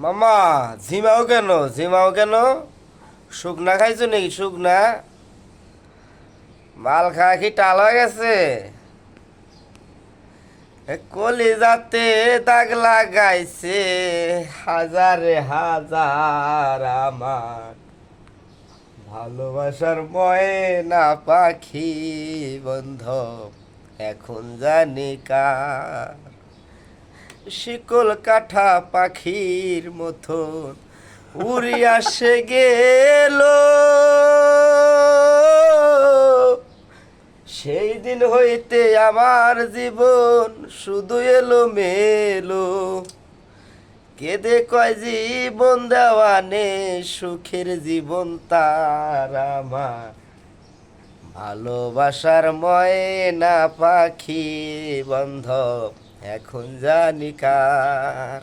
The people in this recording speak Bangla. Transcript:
মামা, ঝিমাও কেন? ঝিমাও কেন? শুকনা খাইছো নাকি? শুকনা মাল খাওয়া কি টাল হয়ে গেছে? কলিজাতে দাগ লাগাইছে হাজারে হাজার আমার ভালোবাসার ময়না পাখি বন্ধ এখন জানি কার। শিকল কাঠা পাখির মতন উড়িয়া সে গেল, সেই দিন হইতে আমার জীবন শুধু এলো মেলো। কেঁদে কয় জীবন দেওয়ানে সুখের জীবন তার আমার ভালোবাসার ময়না পাখি বন্ধ এখন জানি কার।